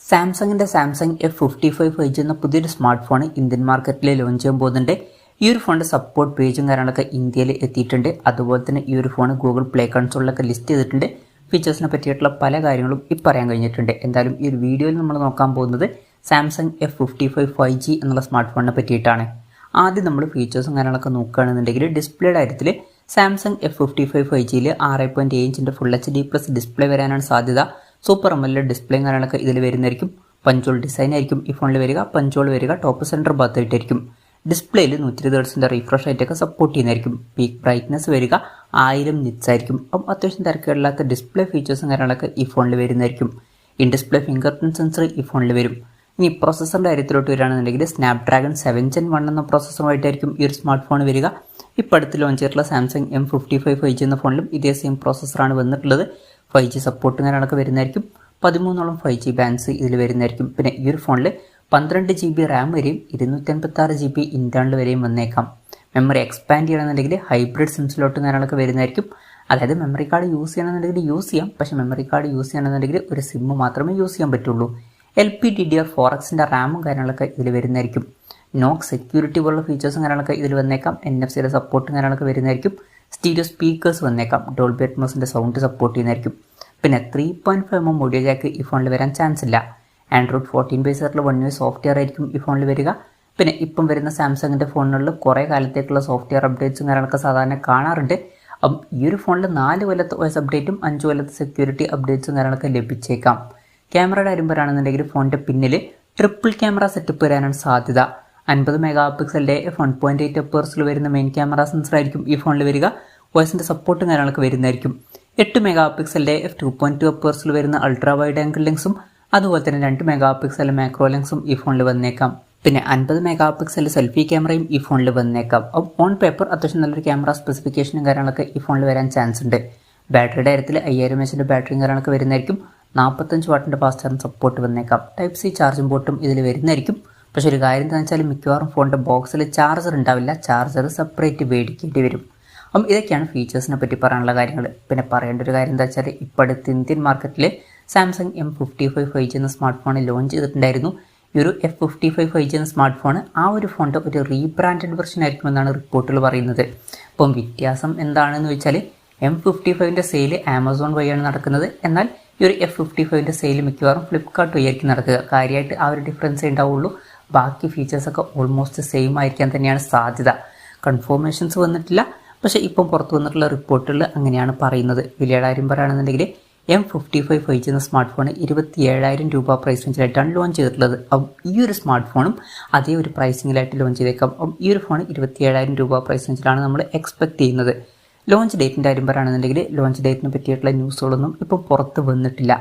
സാംസങ്ങിൻ്റെ Samsung F55 എന്ന പുതിയൊരു സ്മാർട്ട് ഫോൺ ഇന്ത്യൻ മാർക്കറ്റിൽ ലോഞ്ച് ചെയ്യാൻ പോകുന്നുണ്ട്. ഈ ഒരു ഫോണിൻ്റെ സപ്പോർട്ട് പേജും കാര്യങ്ങളൊക്കെ ഇന്ത്യയിൽ എത്തിയിട്ടുണ്ട്. അതുപോലെ തന്നെ ഈ ഒരു ഫോൺ ഗൂഗിൾ പ്ലേ കൺസോളിലൊക്കെ ലിസ്റ്റ് ചെയ്തിട്ടുണ്ട്. ഫീച്ചേഴ്സിനെ പറ്റിയിട്ടുള്ള പല കാര്യങ്ങളും ഇപ്പോൾ പറയാൻ കഴിഞ്ഞിട്ടുണ്ട്. എന്തായാലും ഈ ഒരു വീഡിയോയിൽ നമ്മൾ നോക്കാൻ പോകുന്നത് സാംസങ് F55 5G എന്നുള്ള സ്മാർട്ട് ഫോണിനെ പറ്റിയിട്ടാണ്. ആദ്യം നമ്മൾ ഫീച്ചേഴ്സും കാര്യങ്ങളൊക്കെ നോക്കുകയാണെന്നുണ്ടെങ്കിൽ ഡിസ്പ്ലേയുടെ കാര്യത്തിൽ സാംസങ് F55 5Gയിൽ 6.7 ഇഞ്ചിൻ്റെ ഫുൾ HD+ ഡിസ്പ്ലേ വരാനാണ് സാധ്യത. സൂപ്പർ AMOLED ഡിസ്പ്ലേയും കാര്യങ്ങളൊക്കെ ഇതിൽ വരുന്നതായിരിക്കും. പഞ്ചോൾ ഡിസൈൻ ആയിരിക്കും ഈ ഫോണിൽ വരിക. പഞ്ചോൾ വരിക ടോപ്പ് സെൻറ്റർ ഭാഗത്തായിട്ടായിരിക്കും. ഡിസ്പ്ലേയിൽ 120 Hz റിഫ്രഷ് റേറ്റൊക്കെ സപ്പോർട്ട് ചെയ്യുന്നതായിരിക്കും. പീക്ക് ബ്രൈറ്റ്നസ് വരിക 1000 നിറ്റ്സ് ആയിരിക്കും. അപ്പം അത്യാവശ്യം തിരക്കില്ലാത്ത ഡിസ്പ്ലേ ഫീച്ചേഴ്സും കാര്യങ്ങളൊക്കെ ഈ ഫോണിൽ വരുന്നതായിരിക്കും. In display finger print sensor ഈ ഫോണിൽ വരും. ഇനി പ്രോസസ്സറിൻ്റെ കാര്യത്തിലോട്ട് വരികയാണെന്നുണ്ടെങ്കിൽ സ്നാപ്ഡ്രാഗൺ 7 Gen 1 എന്ന പ്രോസസ്സറുമായിട്ടായിരിക്കും ഈ ഒരു സ്മാർട്ട് ഫോൺ വരിക. ഇപ്പോൾ അടുത്ത് ലോഞ്ച് ചെയ്തിട്ടുള്ള സാംസങ് M55 5G എന്ന ഫോണിലും ഇതേ സെയിം പ്രോസസ്സറാണ് വന്നിട്ടുള്ളത്. 5G സപ്പോർട്ടും കാര്യങ്ങളൊക്കെ വരുന്നതായിരിക്കും. 13ഓളം 5G ബാൻഡ്സ് ഇതിൽ വരുന്നതായിരിക്കും. പിന്നെ ഈ ഒരു ഫോണിൽ 12 GB റാം വരെയും 256 GB ഇൻറ്റേർണൽ വരെയും വന്നേക്കാം. മെമ്മറി എക്സ്പാൻഡ് ചെയ്യണമെന്നുണ്ടെങ്കിൽ ഹൈബ്രിഡ് സിം സ്ലോട്ടും കാര്യങ്ങളൊക്കെ വരുന്നതായിരിക്കും. അതായത് മെമ്മറി കാർഡ് യൂസ് ചെയ്യണമെന്നുണ്ടെങ്കിൽ യൂസ് ചെയ്യാം. പക്ഷേ മെമ്മറി കാർഡ് യൂസ് ചെയ്യണമെന്നുണ്ടെങ്കിൽ ഒരു സിം മാത്രമേ യൂസ് ചെയ്യാൻ പറ്റുള്ളൂ. LPDDR4Xൻ്റെ റാമും കാര്യങ്ങളൊക്കെ ഇതിൽ വരുന്നതായിരിക്കും. നോക്ക് സെക്യൂരിറ്റി പോലുള്ള ഫീച്ചേഴ്സും കാര്യങ്ങളൊക്കെ ഇതിൽ വന്നേക്കാം. NFC സപ്പോർട്ടും കാര്യങ്ങളൊക്കെ വരുന്നതായിരിക്കും. സ്റ്റീരിയോ സ്പീക്കേഴ്സ് വന്നേക്കാം. ഡോൾബി അറ്റ്മോസിൻ്റെ സൗണ്ട് സപ്പോർട്ട് ചെയ്യുന്നതായിരിക്കും. പിന്നെ 3.5mm ഓഡിയോ ജാക്ക് ഈ ഫോണിൽ വരാൻ ചാൻസ് ഇല്ല. Android 14 ബേസായിട്ടുള്ള 1 UI സോഫ്റ്റ്വെയർ ആയിരിക്കും ഈ ഫോണിൽ വരിക. പിന്നെ ഇപ്പം വരുന്ന സാംസങ്ങിൻ്റെ ഫോണുകളിൽ കുറേ കാലത്തേക്കുള്ള സോഫ്റ്റ്വെയർ അപ്ഡേറ്റ്സും കാര്യങ്ങളൊക്കെ സാധാരണ കാണാറുണ്ട്. അപ്പം ഈ ഒരു ഫോണിൽ 4 കൊല്ലത്തെ OS അപ്ഡേറ്റും 5 കൊല്ലത്തെ സെക്യൂരിറ്റി അപ്ഡേറ്റ്സും കാര്യങ്ങളൊക്കെ ലഭിച്ചേക്കാം. ക്യാമറയുടെ കാര്യം പറയുകയാണെന്നുണ്ടെങ്കിൽ ഫോണിൻ്റെ പിന്നിൽ ട്രിപ്പിൾ ക്യാമറ സെറ്റപ്പ് വരാനാണ് സാധ്യത. 50 മെഗാപിക്സലിൻ്റെ f1.8 അപ്പേഴ്സിൽ വരുന്ന മെയിൻ ക്യാമറ സെൻസർ ആയിരിക്കും ഈ ഫോണിൽ വരിക. OSൻ്റെ സപ്പോർട്ടും കാര്യങ്ങളൊക്കെ വരുന്നതായിരിക്കും. 8 മെഗാപിക്സലിൻ്റെ f2.2 അപ്പേഴ്സിൽ വരുന്ന അൾട്രാ വൈഡ് ആംഗിൾ ലെൻസും അതുപോലെ തന്നെ 2 മെഗാപിക്സൽ മാക്രോ ലെൻസും ഈ ഫോണിൽ വന്നേക്കാം. പിന്നെ 50 മെഗാപിക്സൽ സെൽഫി ക്യാമറയും ഈ ഫോണിൽ വന്നേക്കാം. അപ്പം ഓൺ പേപ്പർ അത്യാവശ്യം നല്ലൊരു ക്യാമറ സ്പെസിഫിക്കേഷനും കാര്യങ്ങളൊക്കെ ഈ ഫോണിൽ വരാൻ ചാൻസ് ഉണ്ട്. ബാറ്ററിയുടെ കാര്യത്തിൽ 5000 mAh ബാറ്ററിയും കാര്യങ്ങളൊക്കെ വരുന്നതായിരിക്കും. 45 വാട്ടിൻ്റെ ഫാസ്റ്റ് ചാർജിങ് സപ്പോർട്ട് വന്നേക്കാം. Type C ചാർജിംഗ് പോർട്ടും ഇതിൽ വരുന്നതായിരിക്കും. പക്ഷേ ഒരു കാര്യം എന്താണെന്ന് വെച്ചാൽ മിക്കവാറും ഫോണിൻ്റെ ബോക്സിൽ ചാർജർ ഉണ്ടാവില്ല. ചാർജർ സെപ്പറേറ്റ് മേടിക്കേണ്ടി വരും. അപ്പം ഇതൊക്കെയാണ് ഫീച്ചേഴ്സിനെ പറ്റി പറയാനുള്ള കാര്യങ്ങൾ. പിന്നെ പറയേണ്ട ഒരു കാര്യം എന്താ വെച്ചാൽ ഇപ്പോൾ അടുത്ത് ഇന്ത്യൻ മാർക്കറ്റിൽ സാംസങ് M55 5G എന്ന സ്മാർട്ട് ഫോൺ ലോഞ്ച് ചെയ്തിട്ടുണ്ടായിരുന്നു. ഈ ഒരു F55 5G എന്ന സ്മാർട്ട് ഫോൺ ആ ഒരു ഫോണിൻ്റെ ഒരു റീബ്രാൻഡഡ് വെർഷൻ ആയിരിക്കുമെന്നാണ് റിപ്പോർട്ടുകൾ പറയുന്നത്. അപ്പം വ്യത്യാസം എന്താണെന്ന് വെച്ചാൽ M55ൻ്റെ സെയിൽ ആമസോൺ വഴിയാണ് നടക്കുന്നത്. എന്നാൽ ഈ ഒരു F55ൻ്റെ സെയിൽ മിക്കവാറും ഫ്ലിപ്കാർട്ട് വഴിയായിരിക്കും നടക്കുക. കാര്യമായിട്ട് ആ ഒരു ഡിഫറൻസേ ഉണ്ടാവുള്ളൂ. ബാക്കി ഫീച്ചേഴ്സൊക്കെ ഓൾമോസ്റ്റ് സെയിം ആയിരിക്കാൻ തന്നെയാണ് സാധ്യത. കൺഫർമേഷൻസ് വന്നിട്ടില്ല. പക്ഷേ ഇപ്പം പുറത്തു വന്നിട്ടുള്ള റിപ്പോർട്ടുകൾ അങ്ങനെയാണ് പറയുന്നത്. വിലയുടെ കാര്യം പറയുകയാണെന്നുണ്ടെങ്കിൽ M55 5G എന്ന സ്മാർട്ട് ഫോൺ 27,000 രൂപ പ്രൈസ് റേഞ്ചിലായിട്ടാണ് ലോഞ്ച് ചെയ്തിട്ടുള്ളത്. അപ്പം ഈ ഒരു സ്മാർട്ട് ഫോണും അതേ ഒരു പ്രൈസിങ്ങിലായിട്ട് ലോഞ്ച് ചെയ്തേക്കാം. അപ്പം ഈ ഒരു ഫോൺ 27,000 രൂപ പ്രൈസ് റേഞ്ചിലാണ് നമ്മൾ എക്സ്പെക്ട് ചെയ്യുന്നത്. ലോഞ്ച് ഡേറ്റിൻ്റെ കാര്യം പറയുകയാണെന്നുണ്ടെങ്കിൽ ലോഞ്ച് ഡേറ്റിനെ പറ്റിയിട്ടുള്ള ന്യൂസുകളൊന്നും ഇപ്പോൾ പുറത്ത് വന്നിട്ടില്ല.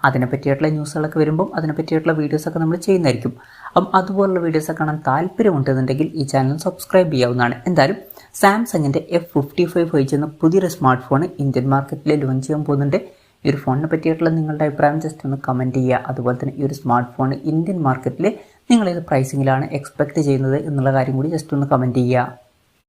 അതിനെ പറ്റിയിട്ടുള്ള ന്യൂസുകളൊക്കെ വരുമ്പം അതിനെ പറ്റിയിട്ടുള്ള വീഡിയോസൊക്കെ നമ്മൾ ചെയ്യുന്നതായിരിക്കും. അപ്പം അതുപോലുള്ള വീഡിയോസൊക്കെ കാണാൻ താല്പര്യമുണ്ടെന്നുണ്ടെങ്കിൽ ഈ ചാനൽ സബ്സ്ക്രൈബ് ചെയ്യാവുന്നതാണ്. എന്തായാലും സാംസങ്ങിൻ്റെ F55 5G എന്ന പുതിയൊരു സ്മാർട്ട് ഫോൺ ഇന്ത്യൻ മാർക്കറ്റിൽ ലോഞ്ച് ചെയ്യാൻ പോകുന്നുണ്ട്. ഈ ഒരു ഫോണിനെ പറ്റിയിട്ടുള്ള നിങ്ങളുടെ അഭിപ്രായം ജസ്റ്റ് ഒന്ന് കമൻറ്റ് ചെയ്യുക. അതുപോലെ തന്നെ ഈ ഒരു സ്മാർട്ട് ഫോൺ ഇന്ത്യൻ മാർക്കറ്റിൽ നിങ്ങൾ ഏത് പ്രൈസിങ്ങിലാണ് എക്സ്പെക്റ്റ് ചെയ്യുന്നത് എന്നുള്ള കാര്യം കൂടി ജസ്റ്റ് ഒന്ന് കമൻറ്റ് ചെയ്യുക.